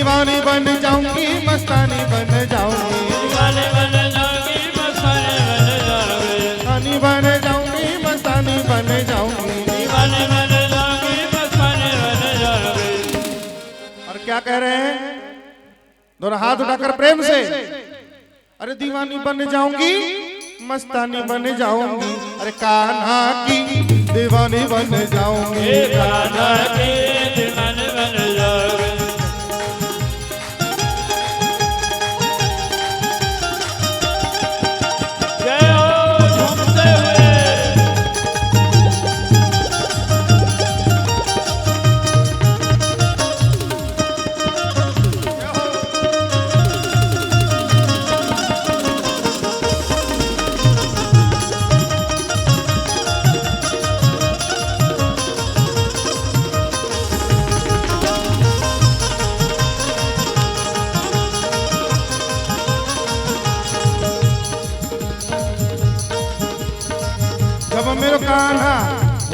दीवानी बन जाऊंगी मस्तानी बन जाऊंगी, दीवाने बन जाऊंगी मस्ताने बन जाऊंगी, दीवानी बन जाऊंगी मस्तानी बन जाऊंगी, दीवाने बन जाऊंगी मस्ताने बन जाऊंगी। और क्या कह रहे हैं दोनों हाथ उठाकर प्रेम से, अरे दीवानी बन जाऊंगी मस्तानी बन जाऊंगी, अरे कान्हा की दीवानी बन जाऊंगी, कान्हा की दीवाने बन जाऊंगी। जय हो झूमते हुए। जब मेरा कान्हा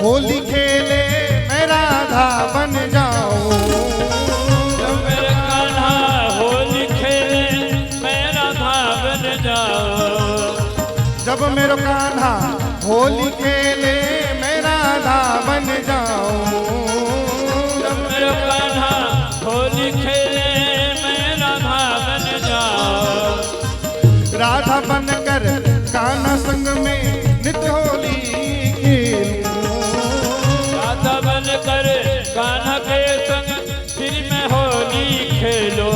होली खेले मैं राधा बन जाऊं, जब मेरा कान्हा होली खेले मैं राधा बन जाऊं, जब मेरा कान्हा होली खेले मैं राधा बन जाऊं, जब मेरा कान्हा होली खेले मैं राधा बन जाऊं, राधा बनकर कान्हा संग में नित्य होली खेलूं, राधा बनकर कान्हा के संग फिर मैं होली खेलो,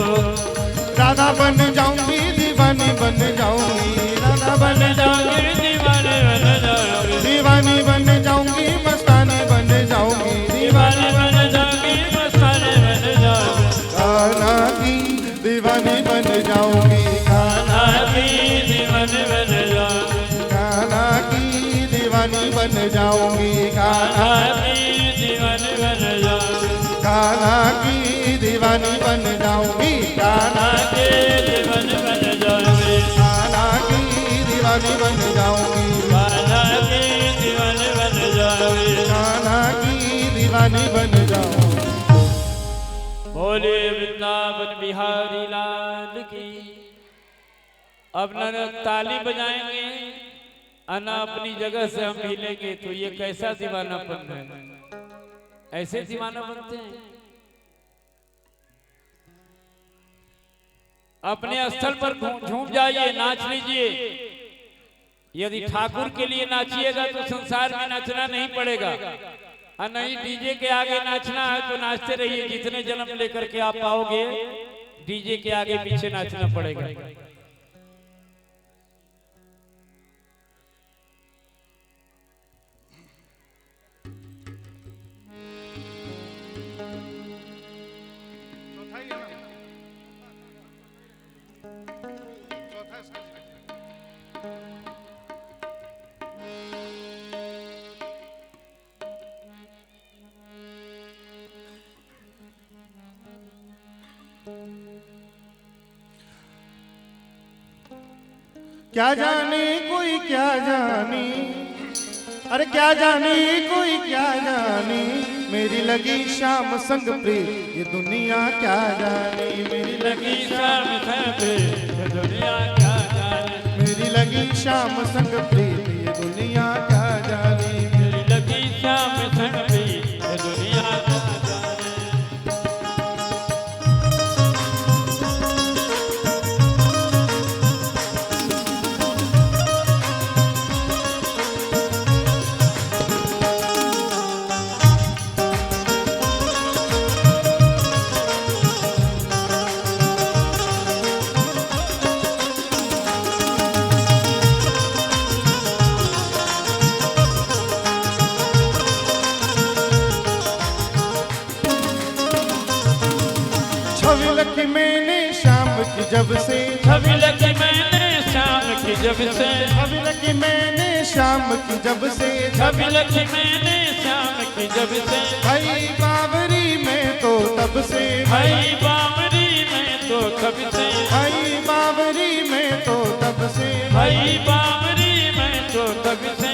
राधा बन जाऊंगी दीवानी बन जाऊंगी, राधा बन जाऊंगी दीवाने बन जाऊंगी, दीवानी बन जाऊंगी मस्तानी बन जाऊंगी, दीवाने बन जाऊंगी मस्ताने बन जाऊंगी, कान्हा की दीवानी बन जाऊंगी, कान्हा की दीवाने बन जाऊंगी, कान्हा की दीवानी बन जाऊंगी, कान्हा की दीवाने बन जाऊंगी, कान्हा की दीवानी बन जाऊंगी, कान्हा के दीवाने बन जाऊंगी, कान्हा की दीवानी बन जाऊंगी, कान्हा की दीवाने बन जाऊंगी। कान्हा की दीवानी बन जाऊंगी। बोले वृंदावन बिहारी लाल की। अब न ताली बजाएंगे अना अपनी जगह से हम हिलेंगे तो ये कैसा दीवानापन है? ऐसे दीवाना बनते हैं। अपने स्थल पर झूम जाइए, नाच लीजिए। यदि ठाकुर के लिए नाचिएगा तो संसार में नाचना नहीं पड़ेगा, और नहीं डीजे के आगे नाचना है तो नाचते रहिए। जितने जन्म लेकर के आप पाओगे डीजे के आगे पीछे नाचना पड़ेगा। क्या जाने कोई क्या जानी, अरे क्या जाने कोई क्या जानी, मेरी लगी शाम संग प्रीत ये दुनिया क्या जानी, मेरी लगी शाम संग प्रीत ये दुनिया क्या जाने, मेरी लगी शाम संग प्रीत ये दुनिया क्या जानी, मेरी लगी शाम संग प्रीत ये दुनिया क्या जाने। छवि लगी मैंने शाम की जब से, छवि लगी मैंने शाम की जब से, छवि लगी मैंने शाम की जब से, छवि लगी मैंने शाम की जब से, भाई बावरी में तो तब से, भाई बावरी में तो कब से, भाई बावरी में तो तब से, भाई बावरी में तो तब से।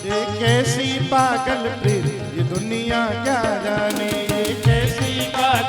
ये कैसी पागल प्रीत ये दुनिया क्या जाने, ये कैसी पागल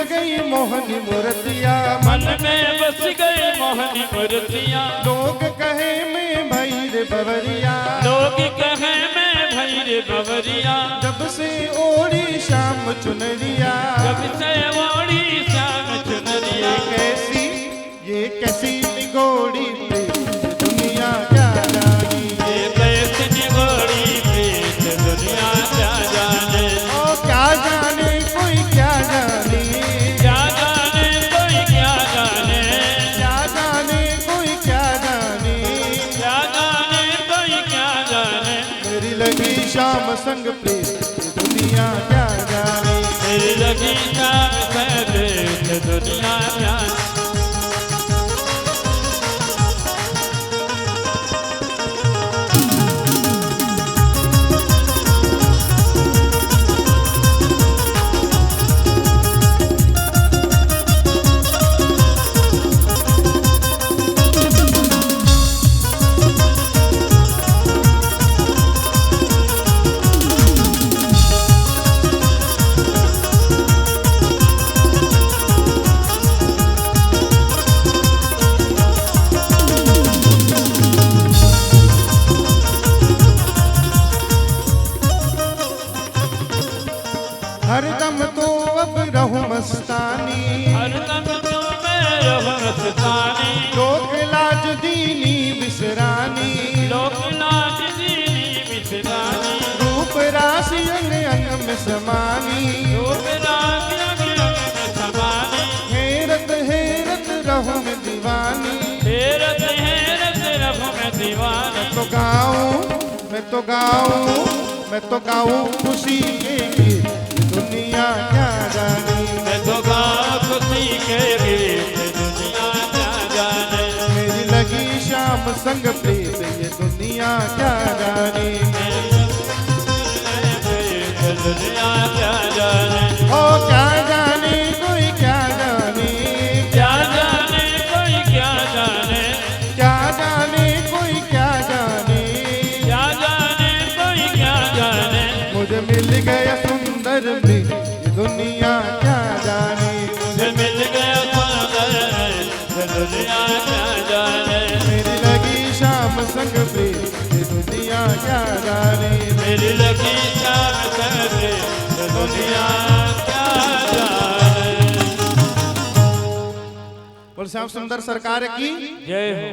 गई मोहनी मूर्तियाँ, मन में बस गई मोहनी मूर्तियाँ। लोग कहे मैं भई रे बवरिया, लोग कहे मैं भई रे बवरिया। जब से ओढ़ी शाम चुनरिया, जब से ओढ़ी शाम चुनरिया। ये कैसी निगोड़ी प्रीत दुनिया क्या जानी, ये कैसी निगोड़ी प्रीत दुनिया क्या जाने। ओ क्या जाने कोई क्या जाने, क्या जाने कोई क्या जाने। क्या जाने कोई क्या जाने, क्या जाने कोई क्या जाने। मेरी लगी शाम संग प्रीत दुनिया क्या जाने, मेरी लगी शाम संग प्रीत दुनिया क्या जाने। हरदम तो अब रहूं मस्तानी, हरदम तो मैं रहूं मस्तानी। लोक लाज दीनी बिसरानी, लोक लाज दीनी बिसरानी। रूप राशि अंग अंग में समानी, रूप राशि अंग अंग में समानी। हेरत हेरत रहूं मैं दीवानी, हेरत हेरत रहूं मैं दीवानी। मैं तो गाऊं मैं तो गाऊं मैं तो गाऊं खुशी के गीत दुनिया क्या जानी, मैं तो गाऊं खुशी के गीत दुनिया क्या जाने। मेरी लगी शाम संग प्रीत ये दुनिया क्या जानी, दुनिया क्या जाने। ओ क्या जाने कोई क्या जाने, क्या जाने कोई क्या जाने। क्या जाने कोई क्या जाने, क्या जाने कोई क्या जाने। मुझे मिल गया सुंदर प्रीत ये दुनिया क्या जाने, मुझे मिल गया सुंदर प्रीत दुनिया क्या जाने। मेरी लगी शाम संग प्रीत ये दुनिया क्या जाने, मेरी लगी शाम संग प्रीत दुनिया क्या जाने। बोल श्याम सुंदर सरकार की जय हो।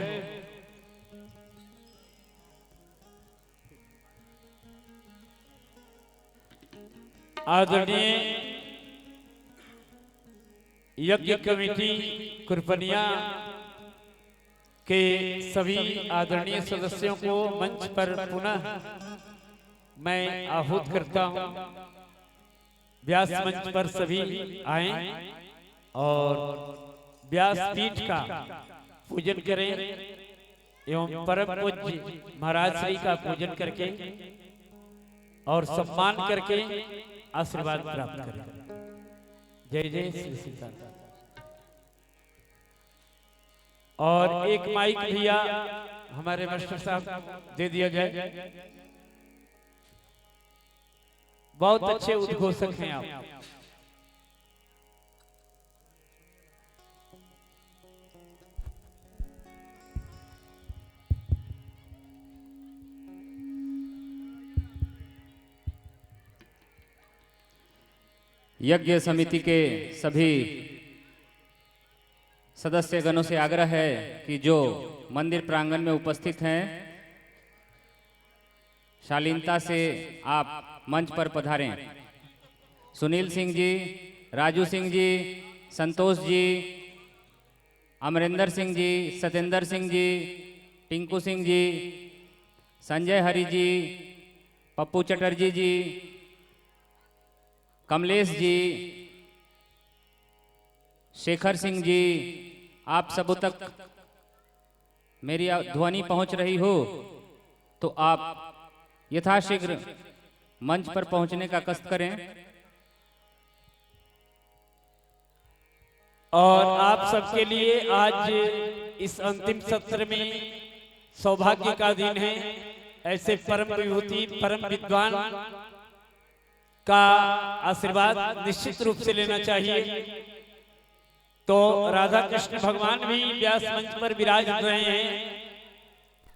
आदरणीय यज्ञ कमेटी कुरपनिया के सभी आदरणीय सदस्यों को मंच पर पुनः मैं आहूत करता हूं। व्यास मंच पर सभी आए और व्यास पीठ का पूजन करें एवं परम पूज्य महाराज श्री का पूजन करके और सम्मान करके आशीर्वाद प्राप्त करें। जय जय श्री सीताराम। और एक माइक भैया हमारे मास्टर साहब दे दिया जाए। बहुत अच्छे उद्घोषक हैं आप। यज्ञ समिति के सभी सदस्यगणों से आग्रह है कि जो मंदिर प्रांगण में उपस्थित हैं शालीनता से आप मंच पर पधारें। सुनील सिंह जी, राजू सिंह जी, संतोष जी, अमरिंदर सिंह जी, सतेंद्र सिंह जी, टिंकू सिंह जी, संजय हरि जी, पप्पू चटर्जी जी, कमलेश जी, शेखर सिंह जी, आप सब तक मेरी ध्वनि पहुंच रही हो तो आप यथाशीघ्र मंच पर पहुंचने का कष्ट करें। और आप सबके लिए आज इस अंतिम सत्र में सौभाग्य का दिन है। ऐसे परम विभूति परम विद्वान का आशीर्वाद निश्चित रूप से लेना चाहिए। तो राधा कृष्ण भगवान भी व्यास मंच पर विराज रहे हैं।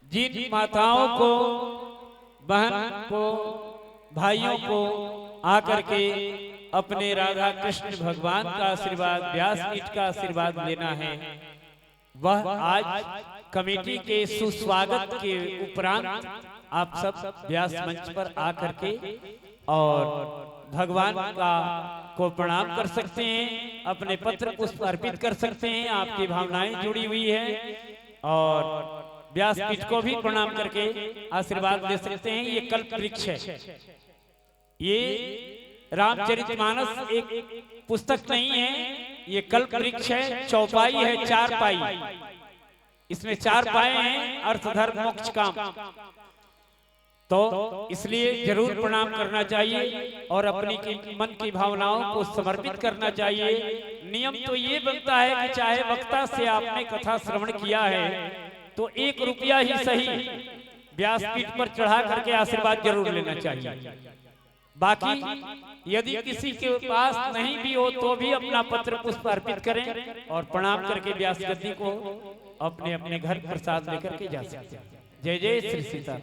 जिन माताओं को, बहन को, भाइयों को आकर के अपने राधा कृष्ण भगवान का आशीर्वाद, व्यासपीठ का आशीर्वाद लेना है, वह आज कमेटी के सुस्वागत के उपरांत आप सब व्यास मंच पर आकर के और भगवान का को प्रणाम कर सकते हैं, अपने पत्र पुष्प अर्पित कर सकते हैं। आपकी भावनाएं जुड़ी हुई है और व्यासपीठ को भी प्रणाम करके आशीर्वाद ले सकते हैं। ये कल्प वृक्ष है, ये रामचरितमानस एक पुस्तक नहीं है, ये कल्प वृक्ष है। चौपाई है, 4 पाई, इसमें 4 पाए हैं, अर्थ धर्म मोक्ष काम। तो इसलिए जरूर प्रणाम करना चाहिए और अपनी मन की भावनाओं को समर्पित करना चाहिए। नियम तो ये बनता है कि चाहे वक्ता से आपने कथा श्रवण किया है तो 1 रुपया ही सही व्यासपीठ पर चढ़ा करके आशीर्वाद जरूर लेना चाहिए। बाकी यदि किसी के पास नहीं भी हो तो भी अपना पत्र पुष्प अर्पित करें और प्रणाम करके व्यास गद्दी को अपने अपने घर प्रसाद लेकर के जा सकते हैं। जय जय श्री सीता।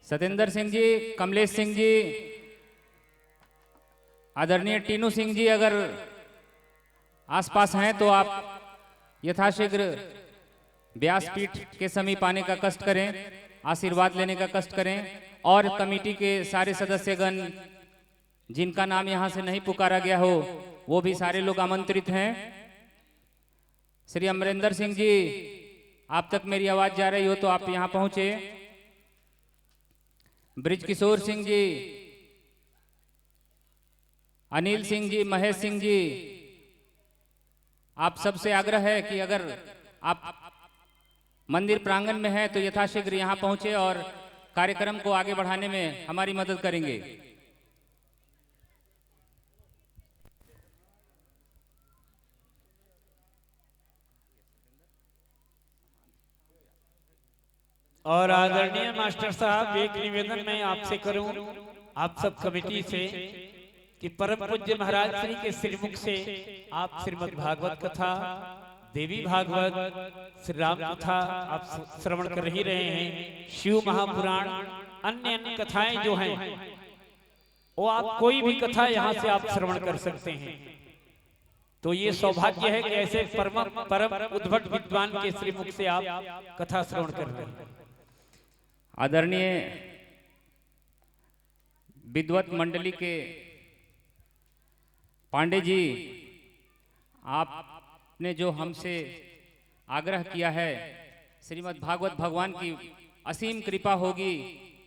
सतेंद्र सिंह जी, कमलेश सिंह जी, आदरणीय टीनू सिंह जी अगर आसपास हैं तो आप यथाशीघ्र व्यासपीठ के समीप आने का कष्ट करें, आशीर्वाद लेने का कष्ट करें। और कमेटी के सारे सदस्यगण जिनका नाम यहाँ से नहीं पुकारा गया हो वो भी सारे लोग आमंत्रित हैं। श्री अमरेंद्र सिंह जी, आप तक मेरी आवाज जा रही हो तो आप यहाँ पहुंचे। ब्रिज किशोर सिंह जी, अनिल सिंह जी, महेश सिंह जी, आप सबसे आग्रह है कि अगर आप मंदिर प्रांगण में हैं तो यथाशीघ्र यहाँ पहुंचे और कार्यक्रम को आगे बढ़ाने में हमारी मदद करेंगे। और आदरणीय मास्टर साहब, एक निवेदन मैं आपसे करूं, आप सब कमेटी से, कि परम पूज्य महाराज श्री के श्रीमुख से आप श्रीमद् भागवत कथा, देवी भागवत, श्री राम कथा आप श्रवण कर ही रहे हैं। शिव महापुराण, अन्य अन्य कथाएं जो हैं वो आप कोई भी कथा यहाँ से आप श्रवण कर सकते हैं। तो ये सौभाग्य है कि ऐसे परम उद्भट विद्वान के श्रीमुख से आप कथा श्रवण कर रहे हैं। आदरणीय विद्वत मंडली के पांडे जी, आपने जो हमसे आग्रह किया है, श्रीमद् भागवत भगवान की असीम कृपा होगी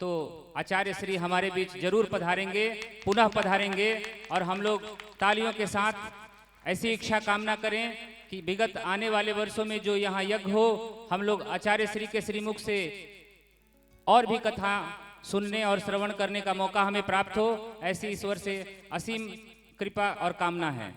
तो आचार्य श्री हमारे बीच जरूर पधारेंगे, पुनः पधारेंगे। और हम लोग तालियों के साथ ऐसी इच्छा कामना करें कि विगत आने वाले वर्षों में जो यहाँ यज्ञ हो, हम लोग आचार्य श्री के श्रीमुख से और भी कथा सुनने और श्रवण करने का मौका हमें प्राप्त हो, ऐसी ईश्वर से असीम कृपा और कामना है।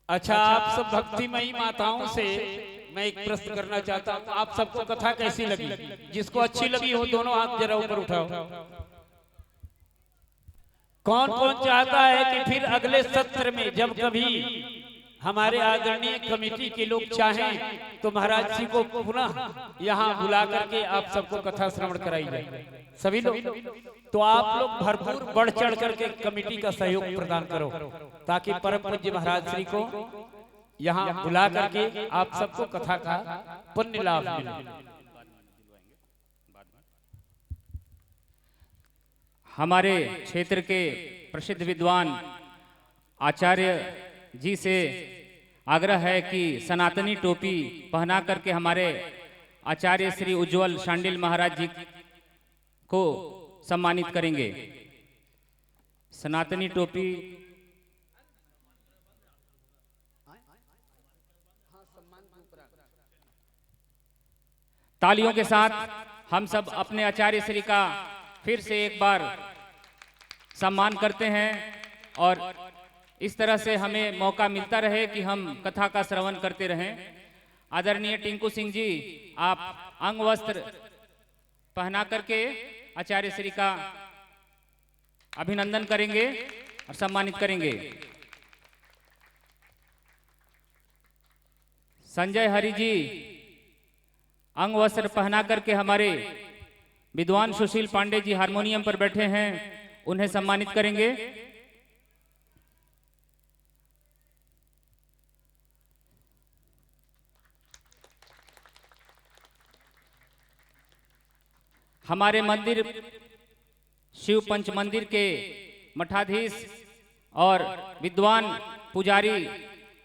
अच्छा, आप सब भक्तिमयी माताओं से मैं एक प्रश्न करना चाहता हूँ, आप सबको कथा कैसी लगी? जिसको अच्छी लगी हो दोनों हाथ जरा ऊपर उठाओ। कौन कौन चाहता है कि फिर अगले सत्र में जब कभी हमारे आदरणीय कमेटी के लोग चाहें तो महाराज जी को पुनः यहाँ बुला करके आप सबको कथा श्रवण कराई जाए? सभी लोग, तो आप लोग भरपूर बढ़ चढ़ करके कमेटी का सहयोग प्रदान करो ताकि परम पूज्य महाराज श्री को यहाँ बुला करके आप सबको कथा का पुण्य लाभ मिले। हमारे क्षेत्र के प्रसिद्ध विद्वान आचार्य जी से आग्रह है कि सनातनी टोपी पहना करके हमारे आचार्य श्री उज्जवल शांडिल महाराज जी को सम्मानित करेंगे। सनातनी टोपी तालियों के साथ हम सब अपने आचार्य श्री का फिर से एक बार सम्मान करते हैं और इस तरह से हमें मौका मिलता रहे कि हम कथा का श्रवण करते रहें। आदरणीय टिंकू सिंह जी, आप अंग वस्त्र पहना करके आचार्य श्री का अभिनंदन करेंगे और सम्मानित करेंगे। संजय हरि जी अंग वस्त्र पहना करके हमारे विद्वान सुशील पांडे जी हारमोनियम पर बैठे हैं, उन्हें सम्मानित करेंगे। हमारे मंदिर शिव पंच मंदिर के मठाधीश और विद्वान पुजारी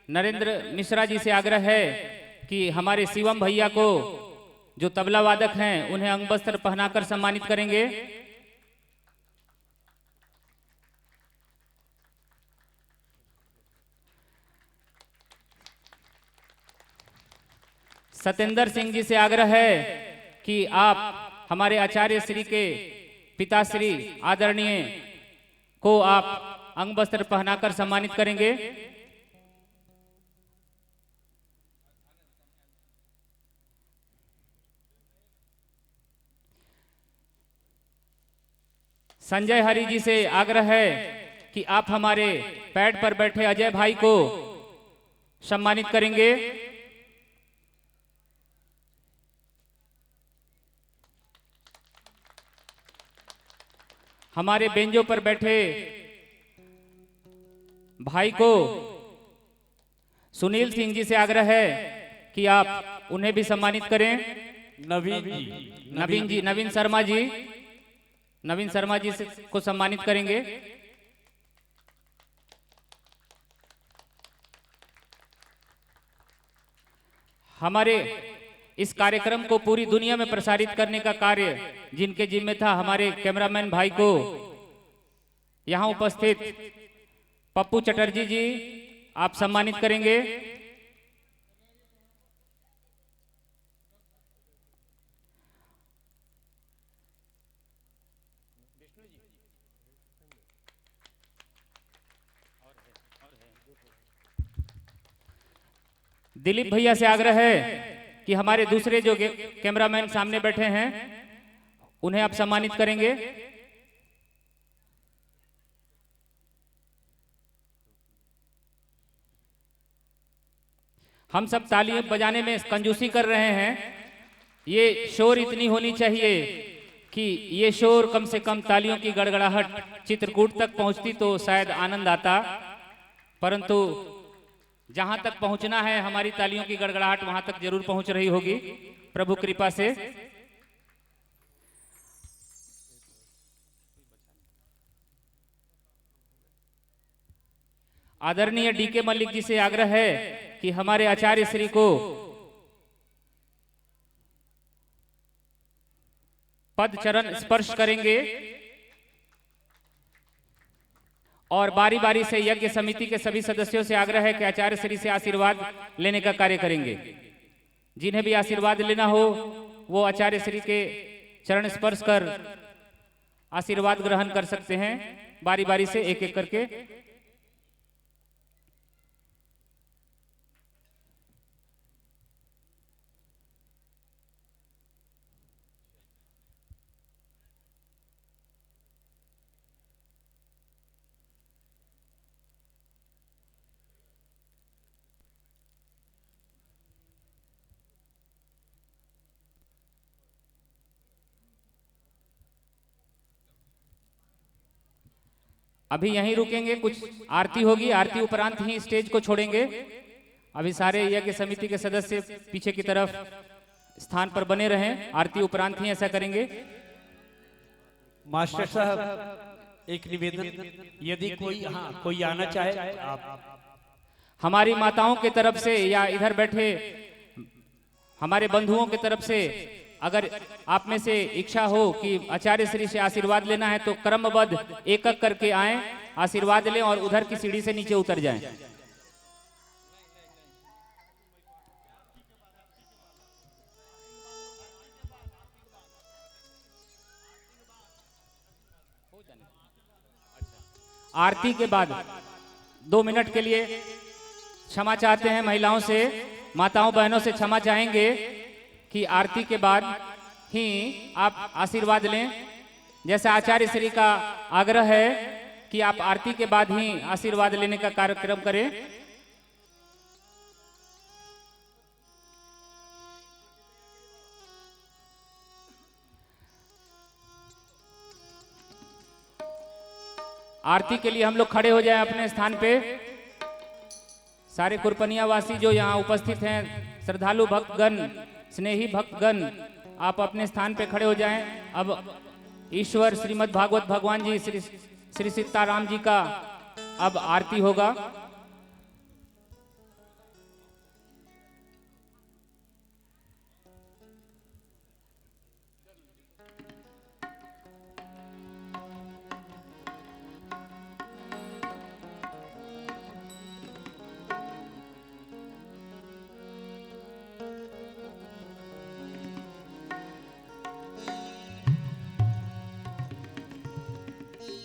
नरेंद्र मिश्रा जी से आग्रह है कि हमारे शिवम भैया को जो तबला वादक हैं उन्हें अंग वस्त्र पहनाकर सम्मानित करेंगे। सत्येंद्र सिंह जी से आग्रह है कि आप हमारे आचार्य श्री के पिताश्री आदरणीय को आप अंग वस्त्र पहनाकर सम्मानित करेंगे। संजय हरि जी से आग्रह है कि आप हमारे पैड पर बैठे अजय भाई को सम्मानित करेंगे। हमारे बेंजो पर बैठे भाई को सुनील सिंह जी से आग्रह है कि आप उन्हें भी सम्मानित करें। नवीन शर्मा जी को सम्मानित करेंगे। हमारे इस कार्यक्रम को पूरी दुनिया में प्रसारित करने का कार्य जिनके जिम्मे था, हमारे कैमरामैन भाई को यहां उपस्थित पप्पू चटर्जी जी आप सम्मानित करेंगे। दिलीप भैया से आग्रह है कि हमारे दूसरे जो कैमरामैन सामने बैठे हैं उन्हें आप सम्मानित करेंगे। हम सब तालियां बजाने में कंजूसी कर रहे हैं। ये शोर इतनी होनी चाहिए कि ये शोर कम से कम तालियों की गड़गड़ाहट चित्रकूट तक पहुंचती तो शायद आनंद आता, परंतु जहां तक पहुंचना है हमारी तालियों की गड़गड़ाहट वहां तक जरूर पहुंच रही होगी प्रभु कृपा से। आदरणीय डीके मल्लिक जी से आग्रह है कि हमारे आचार्य श्री को पद चरण स्पर्श करेंगे और बारी बारी से यज्ञ समिति के सभी सदस्यों से आग्रह है कि आचार्य श्री से आशीर्वाद लेने का कार्य करेंगे। जिन्हें भी आशीर्वाद लेना हो वो आचार्य श्री के चरण स्पर्श कर आशीर्वाद ग्रहण कर सकते हैं, बारी बारी से एक एक करके। अभी यहीं रुकेंगे, कुछ आरती होगी, आरती उपरांत ही स्टेज को छोड़ेंगे। अभी सारे यज्ञ समिति के सदस्य पीछे की तरफ स्थान पर बने रहें, आरती उपरांत ही ऐसा करेंगे। मास्टर साहब एक निवेदन, यदि कोई आना चाहे आप हमारी माताओं की तरफ से या इधर बैठे हमारे बंधुओं की तरफ से अगर आप में से इच्छा हो कि आचार्य श्री से आशीर्वाद लेना है तो क्रमबद्ध एक एक करके आएं, आशीर्वाद लें और उधर की सीढ़ी से नीचे उतर जाएं। आरती के बाद 2 मिनट के लिए क्षमा चाहते हैं महिलाओं से, माताओं बहनों से क्षमा चाहेंगे कि आरती के बाद ही आप आशीर्वाद लें। जैसे आचार्य श्री का आग्रह है कि आप आरती के बाद ही आशीर्वाद लेने का कार्यक्रम करें। आरती के लिए हम लोग खड़े हो जाएं अपने स्थान पे। सारे कुरपनिया वासी जो यहाँ उपस्थित हैं, श्रद्धालु भक्तगण, स्नेही भक्तगण, आप अपने स्थान पे खड़े हो जाएं। अब ईश्वर श्रीमद् भागवत भगवान जी श्री सीताराम जी का अब आरती होगा।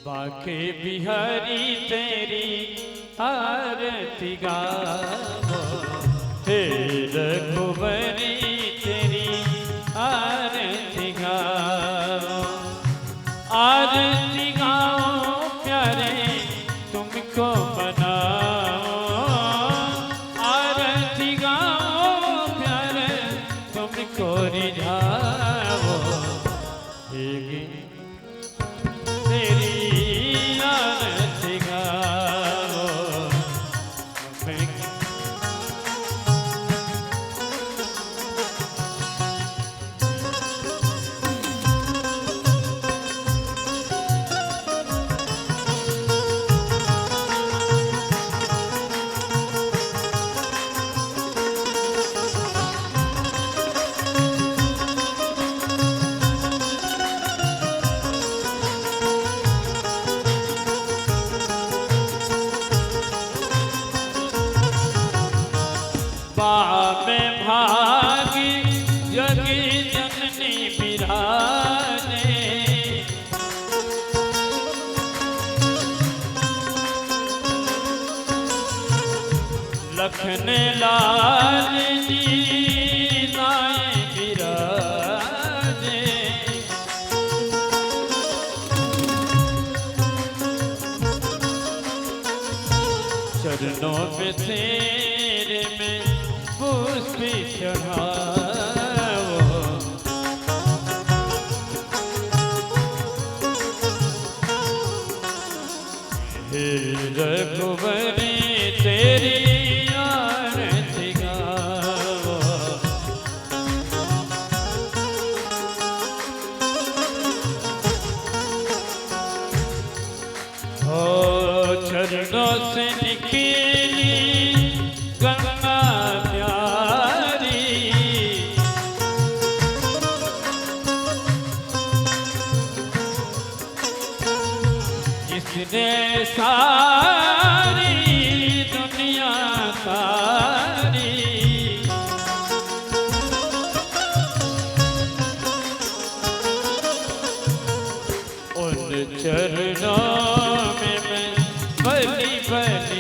बाके बिहारी तेरी आरती गावो, हे रघुबरी तेरी आरती गावो। आरती गाओ प्यारे तुमको बनाओ, आरती गाओ प्यारे तुमको रिझाओ। में भागी जगी जननी बिराने, लखन लाल जी नाए बिराजे। चरणों पे तेरे में पुष्प चढ़ाओ, हे रघुबरी तेरी आरती गाओ। हो चरणों से निकली गंगा प्यारी, जिसने सारी दुनिया तारी। उन चरणों में मैं बलि बलि